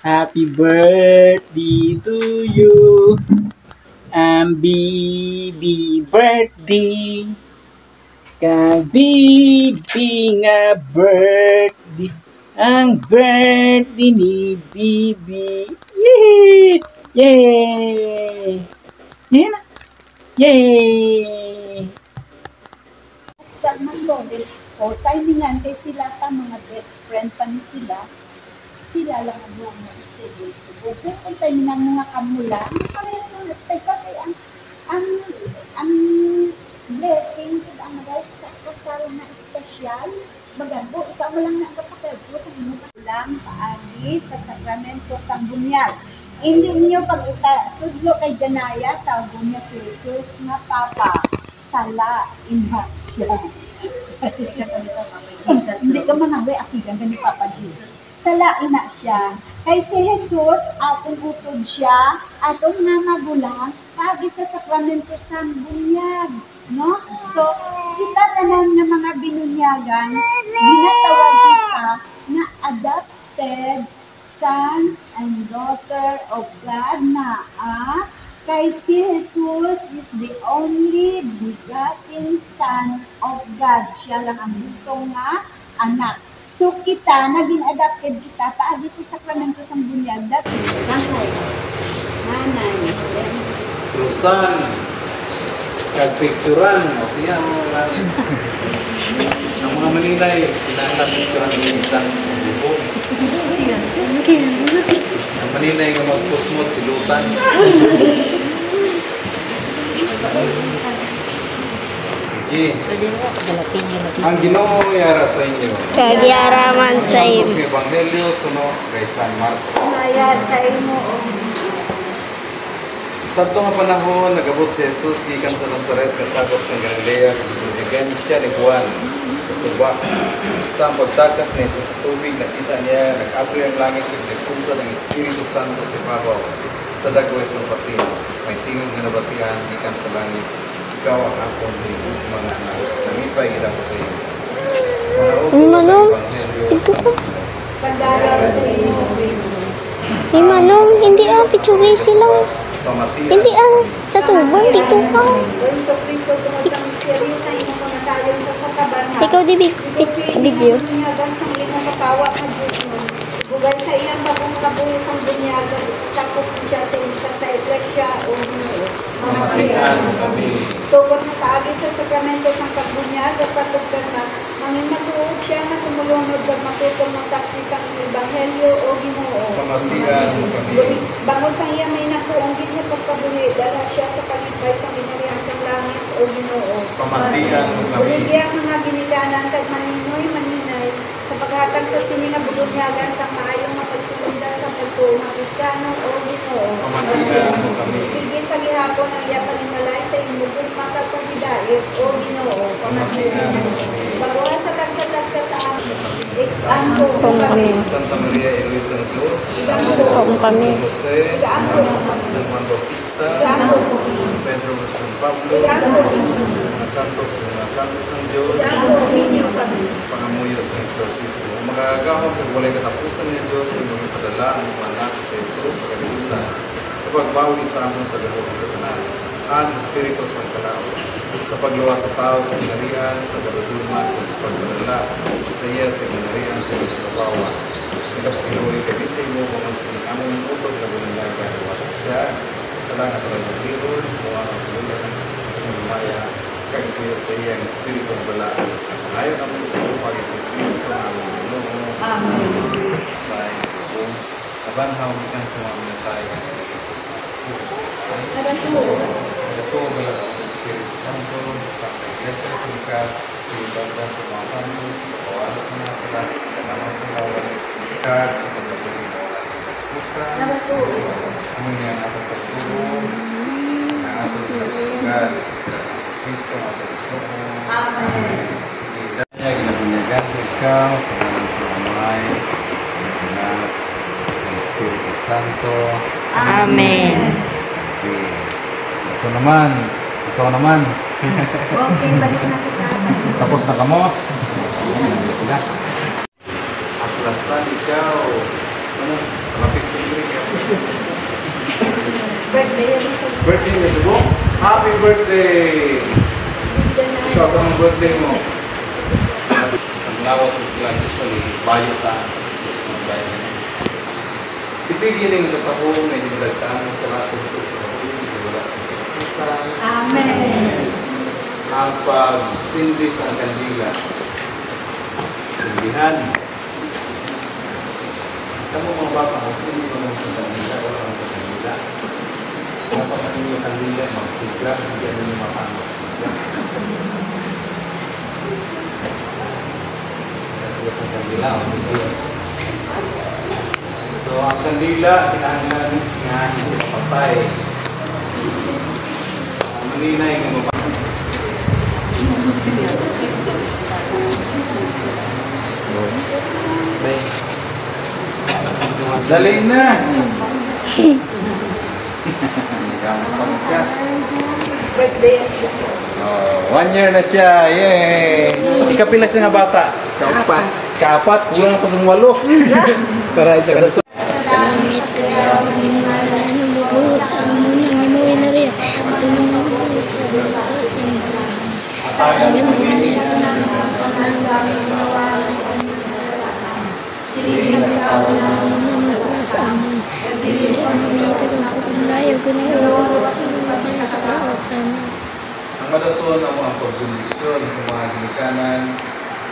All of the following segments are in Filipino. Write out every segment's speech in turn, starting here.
Happy birthday to you. Baby birthday. Kabibi nga birthday. Ang birthday ni Bibi. Yay! Yay! Yan na. Yay! Sa masonil, o timingan kay sila pa, mga best friend pa ni sila. Sila lang ang buong mga schedule. So, kung timingan mga kamulang, parehas mga special kay ang blessing, ang right sa kasal na special. Bagambo, ikaw mo lang na ang kapatid sa inyong lang paagi sa sakramento sa bunyag. Hindi niyo pag tudlo kay Janaya, tawag niya si Jesus na Papa. Sala, inhak siya. Hindi ka manaway, akigan ka ni Papa Jesus. Sala, ina siya. Kay si Jesus, atong utod siya, atong nga magulang, paagi sa sakramento sa bunyag. No? So, kita tanan ng mga binunyagan, ginatawag kita na adopted sons and daughter of God na kay si Jesus is the only begotten Son of God. Siya lang ang butong nga anak. So kita, naging adopted kita, paagi sa sakramento sa bunyag. Nanay. Lusan. Kagpicturan. O siya mga ang mga Manilay, pinakapicturan ng isang bubo. Ang Manilay nga mag-pusmod si Lutan. Sige. Ang Ginoo yara sa inyo. Kagyaraman sa iyo. iyo. Sa Ebanghelyo suno kay San Marcos. Ayat sa imo. Sa ito nga panahon, nagabot si Jesus gikan sa Nazaret, kasagop sa Galilea, kasibigan siya ni Juan sa suba. Sa pagtakas ni Jesus sa tubig, nakita niya, nag-apoy ang langit, nagpunsa ng Espiritu Santo sa ibabaw sa dagway sa patin. May tingog na nabatian, gikan sa langit. Ikaw ang akong mga anak. Namipay gila ko sa iyo. Manong, Pagdalaw sa imo. Manong, hindi ang picture sila. Hindi ang sa tubang, dito ka. So, please, tungkol sa misteryo sa imo mga tayong pagkakabanha. Ikaw di video. Bunyagan sa iyong kapawa ka Diyos mo. Bugay sa iyang bagong kabuyos ang bunyagan. Sakop siya sa iyong Santa Iglesia o Mamatian kami. Tungkol na paagi sa sakramento ng pagbunyag at patugdan na mangin matuod siya na sumulunod at matutong masaksi sa Ebanghelyo o Ginoo. Mamatian kami. Bangon sa iya may nakuong gid na pagkabuhi, dala siya sa kalipay sa minarihan sa langit o Ginoo. Pamatian kami. Buligyan mga ginikanan kag maninoy maninay sa paghatag sa sininga bubunyagan sa maayong mapagsulundan sa pagtuong mga Kristiyano o Ginoo. Pamatian kami. Higit sa gihapon ang iya panimalay sa imong makapagidait o Ginoo. Pamatian kami. Baguhan sa tagsa-tagsa sa amin. Kung kami. Santa Maria Eloisa ng Diyos. Kung kami. San Jose. San Juan Bautista. San Pedro at San Pablo. Mga santos at mga santos ng Diyos. Pangamuyo sa exorcismo. Magagahon kung walay katapusan ng Diyos sa mga padala ang mga anak sa Jesus sa kalibutan. Sa pagbawi sa amon sa gabot sa Satanas. Ang Espiritu sa Kalaw. Sa pagluwa sa tao sa minarihan, sa kadudulman, sa pagdadala, sa iya sa minarihan, sa pagbabawa. Ito po kinuwi kami sa inyo kung ang sinamon ng utog na bunalaga. Iwasan siya sa langat ng maglihod, muha ang tuluyan sa pagmamaya, kagpuyo sa iya ang Espiritu ng Bala. Ayaw naman sa iyo pagit ng Kristo na ang Ginoo. Amen. Bye. Abanhaw ikan sa mga minatay ang ito sa puso. Ito wala sa Espiritu Santo, sa Iglesia Católica, sa Ibadan sa mga santos, sa kawalan sa mga salat, kanamang sa lawas, ikag sa pagkatuloy na wala sa pusa, kami nga natin pagtulong, na ating pagkagal, sa Kristo, ang pagkatuloy. Amen. Sige, dahil ginabunyagan ikaw, sa mga samay, sa anak, sa Espiritu Santo. Amen. Okay. So naman, ikaw naman. Okay, balik na kita. Tapos na kamo? Sila. Ako Lasan ikaw. Ano? Malapit ko rin kaya. Birthday yan sa Birthday ni Subong? Happy birthday! Ikaw, sa mga birthday mo? Ang lawas ng kila usually, bayo ta. Ipigin yung natahong na dinilagtaan sa lahat ng ito sa kapatid, wala sa kinakusan. Amen. Ang pagsindi sa kandila. Sindihan. Kamu mga bata, magsindi mo sa kandila, wala ang kandila. Kung pagkain yung kandila, magsigla, hindi ano yung magsigla. Kaya sa kandila, magsigla. So, ang kandila, kinahanglan nga hindi mapatay. Maninay nga mapatay. Dali na! Birthday yan. 1 year na siya! Yay! Ikapila siya nga bata? Kapat. Kaapat, kulang pa sa 8. Tara, isa ka na sa... Salamat ka na inimala ng bubuhos sa amon ng imuwi na rin. Ito mga bubuhos sa dito sa imbahan. Ayaw mo na rin ang Sige na mas sa amon. Hindi kami katong sa kumlayo ko na iwas sa kaotan. Ang madason ang mga pag-bundisyon sa mga ginikanan,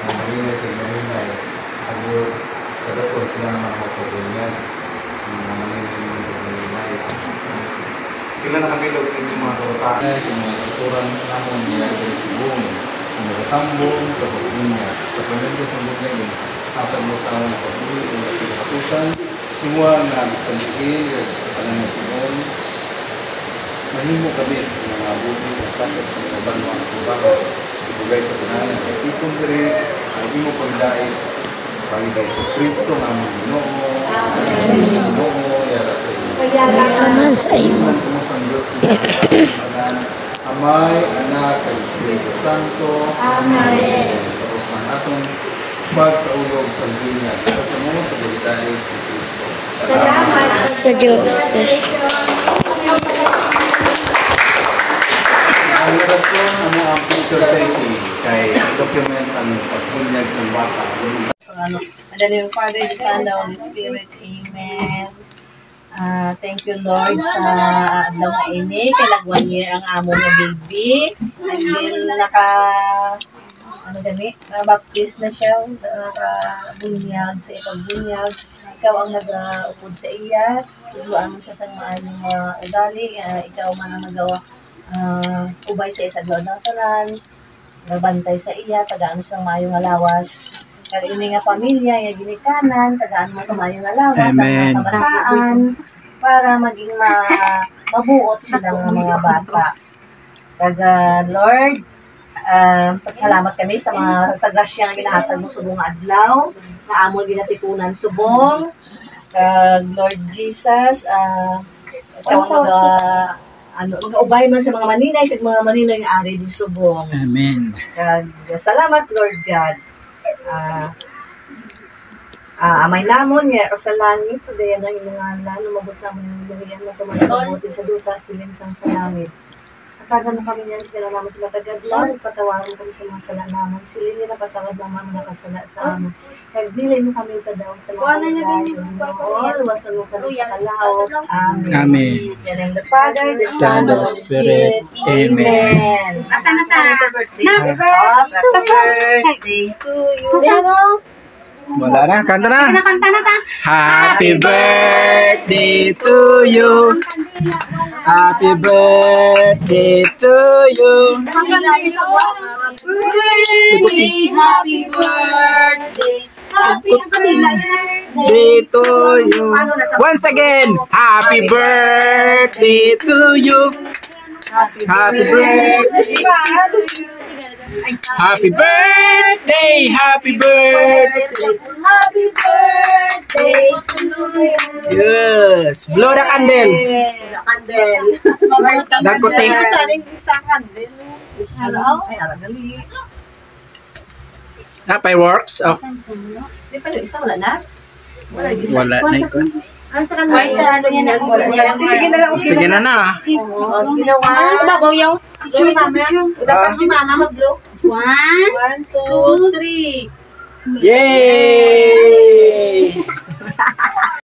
ang mahinay, ang word, sa dason sila ng mga pag-bunyan, ang mga mahinay. Kailan nakamilog yung mga kawataan, yung mga suturan namon nila sa Subong, yung mga tambong sa pag-bunyan, sa pamilya sa bunyag, apat mo sa mga pag-bunyan, yung mga pinakatusan, yung mga nabisaligin, sa pananatigon, mahimo kami ng mga buti na sakit sa mga banwang simbahan, ibugay sa pananan, at itong diri, ay imo pagdait, pagdait sa Kristo ng mga Ginoo, Ginoo, yara sa iyo. Naman sa iyo. Ang Diyos na Amay, Anak, kay Espiritu Santo. Amen. Tapos man atong pag sa ulog sa dunya, at mo sa bulitain ni Kristo. Salamat Sa Diyos. Ang rason ano ang future safety kay document ang pagbunyag sa bata. So, and then yung Father, the Son, the Holy Spirit. Amen. Thank you, Lord, sa adlaw nga ini. Kay nag 1 year ang amo nga baby. And then, nabaptize na siya. Nakabunyag sa ipagbunyag. Ikaw ang nag-upod sa iya. Tuduan mo siya sa maayong ugali. Ikaw man ang nagawa ubay sa isa doon ng tanan, nagbantay sa iya, tagaan mo sa mayong alawas. Kaya ini nga pamilya, yung ginikanan, tagaan mo sa mayong alawas, sa mga kabataan, para maging mabuot silang mga bata. Kaya Lord, pasalamat kami sa mga sa grasya nga ginahatag mo subong nga adlaw, na amon ginatikunan subong. Lord Jesus, ikaw ang mag-ubay man sa mga maninay, kag mga maninay nga ari di subong. Amen. Salamat Lord God. Amay namon nga kasalangit, dayan ang inyong ngalan, lumabot sa aming luhiyan na tumatabuti sa duta, siling sa langit. Tagan mo kami niyan sa kinalaman sa matagad, Lord. Patawarin kami sa mga sala naman. Silili na patawad naman na kasala sa amin. Kagbilay mo kami padaw sa mga kagay. All, wasan mo kami sa kalaw. Amen. Amen. In the name of the Father, the Son, the Holy Spirit. Amen. Happy birthday to you. Wala na, kanta na. Kanta na ta. Happy birthday to you. Happy birthday to you. Happy birthday. Happy Birthday to you. Once again, happy birthday to you. Happy birthday. Happy birthday, happy birthday. Happy birthday to you. Yes, blow the candle. Candle. Dagote. Taning sa candle. Araw. Ay, araw gali. Fireworks? Oh, Di pa yung isa, wala na? Wala yung isa. wala na ito. Ay, sa ano yun na? Wala na. Sige na lang. Sige na na. Sige na, one. Sa babaw yaw. Picture, mama. Dapat si mama mag-blow. 1, 2, 3. Yay!